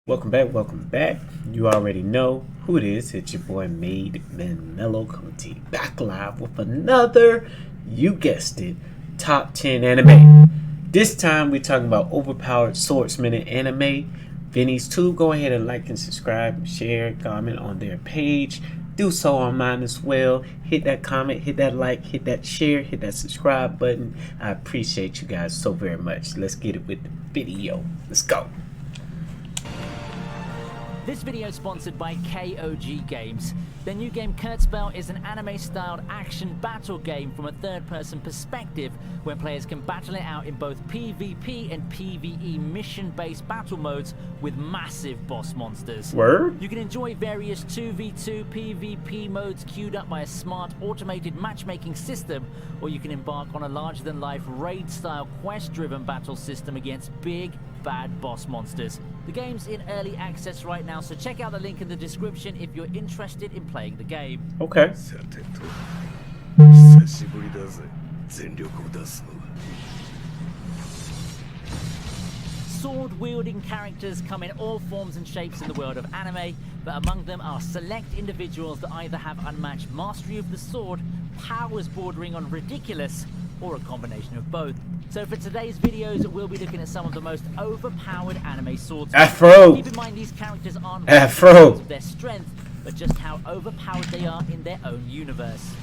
Welcome back. You already know who it is. It's your boy MadeMenMelo coming to you back live with another, you guessed it, top 10 anime. This time we're talking about Overpowered Swordsmen in anime. Vinny's too. Go ahead and like and subscribe, share, comment on their page. Do so on mine as well. Hit that comment, hit that like, hit that share, hit that subscribe button. I appreciate you guys so very much. Let's get it with the video. Let's go. This video is sponsored by KOG Games. Their new game Kurzspell is an anime-styled action battle game from a third-person perspective where players can battle it out in both PvP and PvE mission-based battle modes with massive boss monsters. Word? You can enjoy various 2v2 PvP modes queued up by a smart automated matchmaking system, or you can embark on a larger-than-life raid-style quest-driven battle system against big, bad boss monsters. The game's in early access right now, so check out the link in the description if you're interested in playing the game. Okay. Sword-wielding characters come in all forms and shapes in the world of anime, but among them are select individuals that either have unmatched mastery of the sword, powers bordering on ridiculous, or a combination of both. So for today's videos, we'll be looking at some of the most overpowered anime swords. Afro! Keep in mind these characters aren't Afro! of their strength, but just how overpowered they are in their own universe.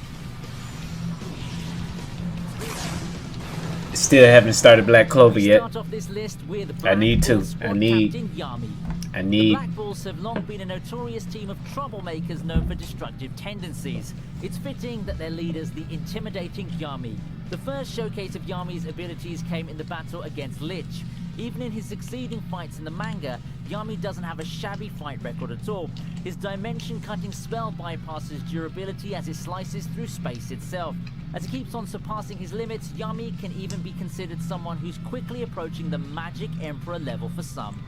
Still haven't started Black Clover yet. Start off this list with I need to. Captain Yami. The Black Bulls have long been a notorious team of troublemakers known for destructive tendencies. It's fitting that their leader's the intimidating Yami. The first showcase of Yami's abilities came in the battle against Bleach. Even in his succeeding fights in the manga, Yami doesn't have a shabby fight record at all. His dimension-cutting spell bypasses durability as it slices through space itself. As he keeps on surpassing his limits, Yami can even be considered someone who's quickly approaching the Magic Emperor level for some.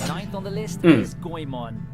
Ninth on the list is Goemon.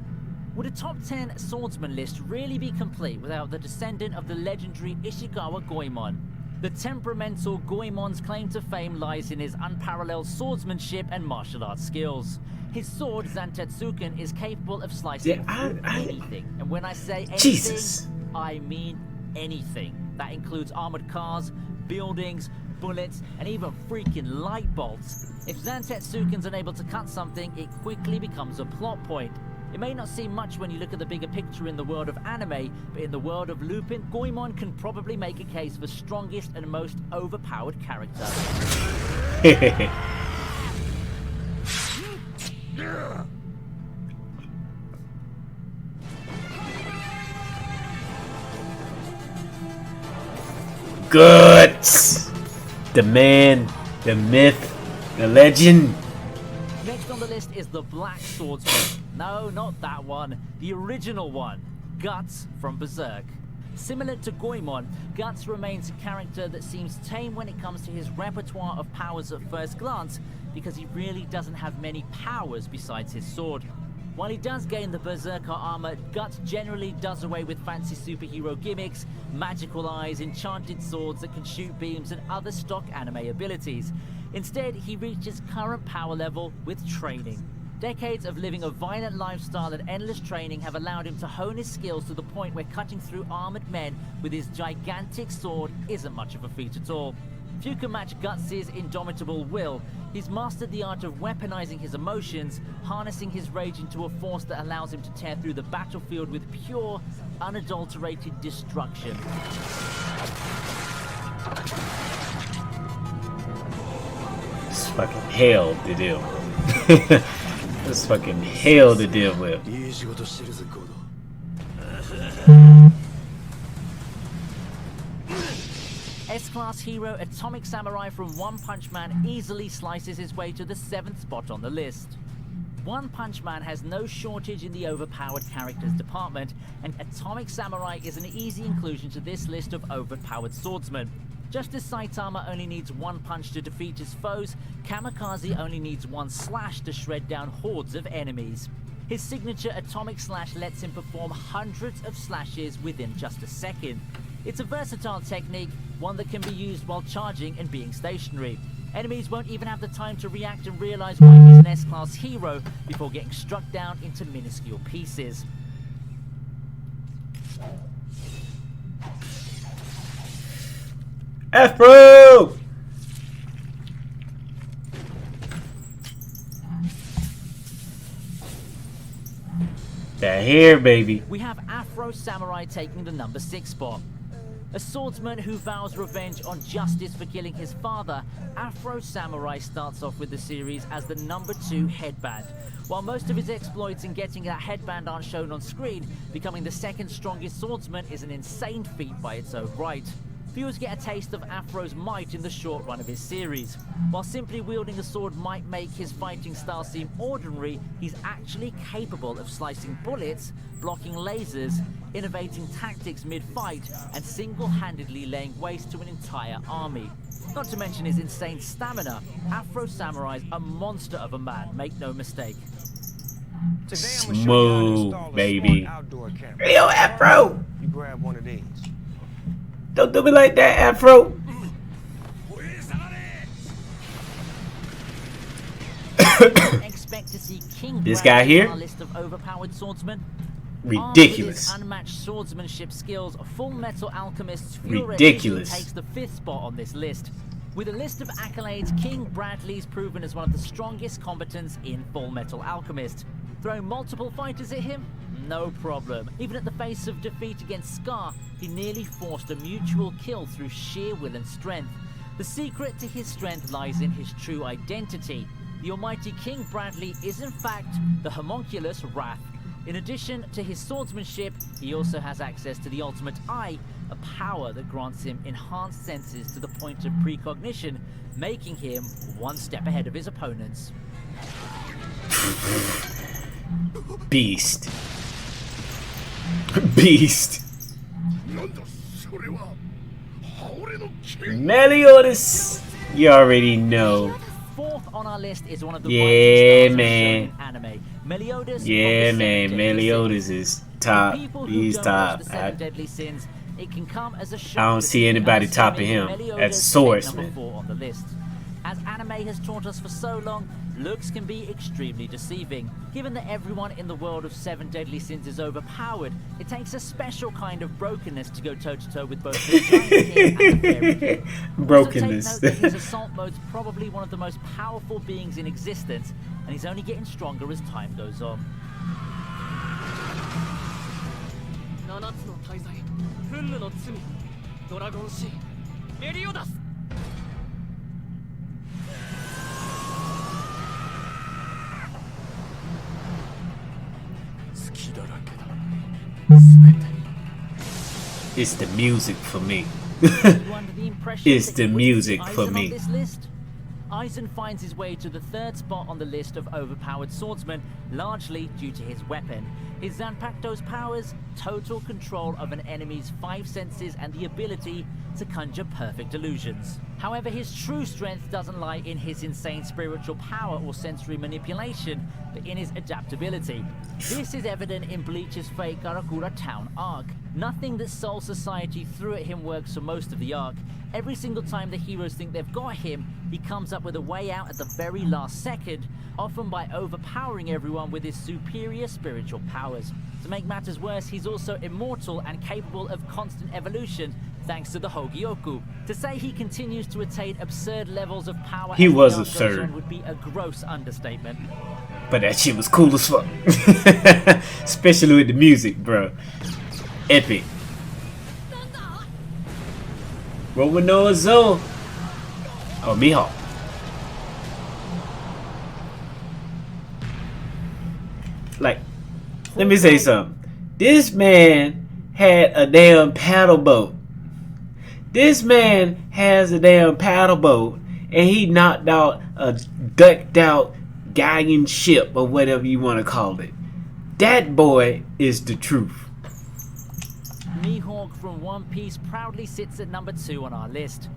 Would a top 10 swordsman list really be complete without the descendant of the legendary Ishikawa Goemon? The temperamental Goemon's claim to fame lies in his unparalleled swordsmanship and martial arts skills. His sword, Zantetsuken, is capable of slicing through anything. And when I say anything, I mean anything. That includes armored cars, buildings, bullets, and even freaking light bolts. If Zantetsuken's unable to cut something, it quickly becomes a plot point. It may not seem much when you look at the bigger picture in the world of anime, but in the world of Lupin, Goemon can probably make a case for strongest and most overpowered character. Guts! The man, the myth, the legend. Next on the list is the Black Swordsman. No, not that one. The original one. Guts from Berserk. Similar to Goemon, Guts remains a character that seems tame when it comes to his repertoire of powers at first glance, because he really doesn't have many powers besides his sword. While he does gain the Berserker armor, Guts generally does away with fancy superhero gimmicks, magical eyes, enchanted swords that can shoot beams, and other stock anime abilities. Instead, he reaches current power level with training. Decades of living a violent lifestyle and endless training have allowed him to hone his skills to the point where cutting through armored men with his gigantic sword isn't much of a feat at all. Few can match Guts' indomitable will. He's mastered the art of weaponizing his emotions, harnessing his rage into a force that allows him to tear through the battlefield with pure, unadulterated destruction. It's fucking hell to deal with. It's fucking hell to deal with. S-class hero Atomic Samurai from One Punch Man easily slices his way to the 7th spot on the list. One Punch Man has no shortage in the overpowered characters department, and Atomic Samurai is an easy inclusion to this list of overpowered swordsmen. Just as Saitama only needs one punch to defeat his foes, Kamikaze only needs one slash to shred down hordes of enemies. His signature atomic slash lets him perform hundreds of slashes within just a second. It's a versatile technique, one that can be used while charging and being stationary. Enemies won't even have the time to react and realize why he's an S-class hero before getting struck down into minuscule pieces. Afro! That hair, baby. We have Afro Samurai taking the number 6 spot. A swordsman who vows revenge on justice for killing his father, Afro Samurai starts off with the series as the number 2 headband. While most of his exploits in getting that headband aren't shown on screen, becoming the second strongest swordsman is an insane feat by its own right. Viewers get a taste of Afro's might in the short run of his series. While simply wielding a sword might make his fighting style seem ordinary, he's actually capable of slicing bullets, blocking lasers, innovating tactics mid-fight, and single-handedly laying waste to an entire army. Not to mention his insane stamina, Afro Samurai's a monster of a man, make no mistake. Smooth, baby. Hey, yo, Afro! You grab one of these. Don't do me like that, Afro. Expect to see King This guy here? on our list of overpowered swordsmen. Ridiculous. Armed with his unmatched swordsmanship skills, Full Metal Alchemist's Fury Ridiculous. takes the 5th spot on this list. With a list of accolades, King Bradley's proven as one of the strongest combatants in Full Metal Alchemist. Throw multiple fighters at him? No problem. Even at the face of defeat against Scar, he nearly forced a mutual kill through sheer will and strength. The secret to his strength lies in his true identity. The almighty King Bradley is in fact the homunculus Wrath. In addition to his swordsmanship, he also has access to the ultimate eye, a power that grants him enhanced senses to the point of precognition, making him one step ahead of his opponents. Beast. Beast. Meliodas. You already know. 4th on our list is one of the Yeah, brightest stars of man. shonen anime, Meliodas. Yeah, from the man. 7 Deadly Meliodas Sins. is For top. people who He's don't top. watch the 7 Deadly Sins, it can come as a shock I don't to see anybody us topping seeing him Meliodas as take Swordsman. number 4 on the list. As anime has taught us for so long, looks can be extremely deceiving. Given that everyone in the world of 7 Deadly Sins is overpowered, it takes a special kind of brokenness to go toe-to-toe with both the Giant King and the Fairy King. Brokenness. Also take note that his assault mode's probably one of the most powerful beings in existence, and he's only getting stronger as time goes on. 7つの大罪、憤怒の罪、ドラゴンシー、メリオダス。好きだらけだ。全て。It's the music for me. You under the impression It's that the you wouldn't see music for Aizen me. on this list? Aizen finds his way to the 3rd spot on the list of overpowered swordsmen, largely due to his weapon. His Zanpakuto's powers, total control of an enemy's 5 senses and the ability to conjure perfect illusions. However, his true strength doesn't lie in his insane spiritual power or sensory manipulation, but in his adaptability. This is evident in Bleach's Fate Karakura Town arc. Nothing that Soul Society threw at him works for most of the arc. Every single time the heroes think they've got him, he comes up with a way out at the very last second, often by overpowering everyone with his superior spiritual powers. To make matters worse, he's also immortal and capable of constant evolution, thanks to the Hogyoku. To say he continues to attain absurd levels of power He as the was arc goes absurd. on would be a gross understatement. But that shit was cool as fuck. Especially with the music, bro. Epic. Romanoa Zone. Oh, Mihawk. Like, let me say something. This man had a damn paddle boat. This man has a damn paddle boat, and he knocked out a ducked out galleon ship or whatever you want to call it. That boy is the truth. Mihawk Mihawk from One Piece proudly sits at number 2 on our list.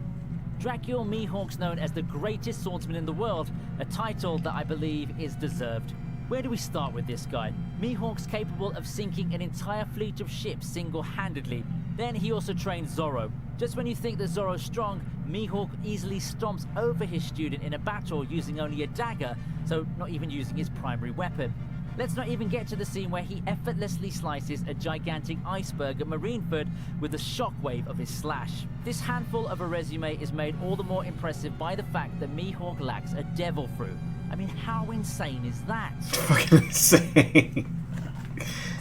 Dracula Mihawk's known as the greatest swordsman in the world, a title that I believe is deserved. Where do we start with this guy? Mihawk's capable of sinking an entire fleet of ships single-handedly. Then he also trained Zoro. Just when you think that Zoro's strong, Mihawk easily stomps over his student in a battle using only a dagger, so not even using his primary weapon. Let's not even get to the scene where he effortlessly slices a gigantic iceberg at Marineford with the shockwave of his slash. This handful of a resume is made all the more impressive by the fact that Mihawk lacks a devil fruit. I mean, how insane is that? Fucking insane.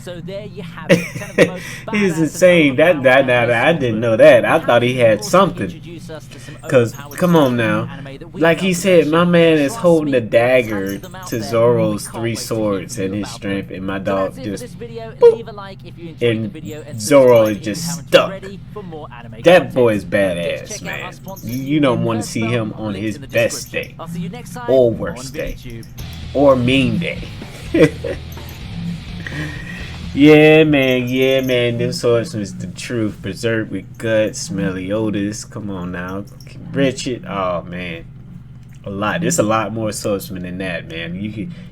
So there you have it. 10 of the most He's badass insane. and overpowered I didn't know that. I thought he had Also something. introduce us to some Cause overpowered come on swordsmen now, anime that we like love he to said, my mention. man is Trust holding me, a dagger tons of them out to there. Zoro's We can't 3 wait to swords hear and you his about strength, them. and my So dog that's it for just this video. boop. Leave a like if you enjoyed the And video and Zoro is subscribe if just you haven't stuck. already for more anime That content. boy is Don't forget to badass, check out man. our sponsors You don't in want to the see first him button, on links his in the best description. day I'll see you next time or on worst day VTube. or mean day. Yeah, man. This Swordsman is the truth. Berserk with guts, Meliodas. Come on now, Richard. Oh man, a lot. There's a lot more Swordsmen than that, man.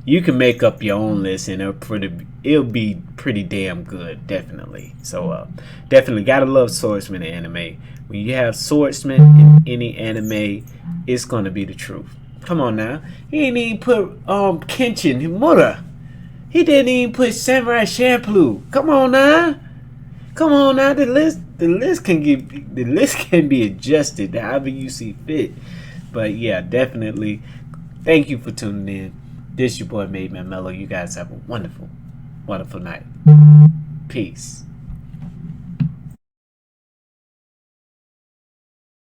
You can make up your own list, and it'll be pretty damn good, definitely. So definitely gotta love Swordsman anime. When you have Swordsman in any anime, it's gonna be the truth. Come on now, he ain't even put Kenshin Himura. He didn't even put Samurai Champloo. Come on now. The list can be adjusted however you see fit. But yeah, definitely. Thank you for tuning in. This your boy MadeMenMelo. You guys have a wonderful, wonderful night. Peace.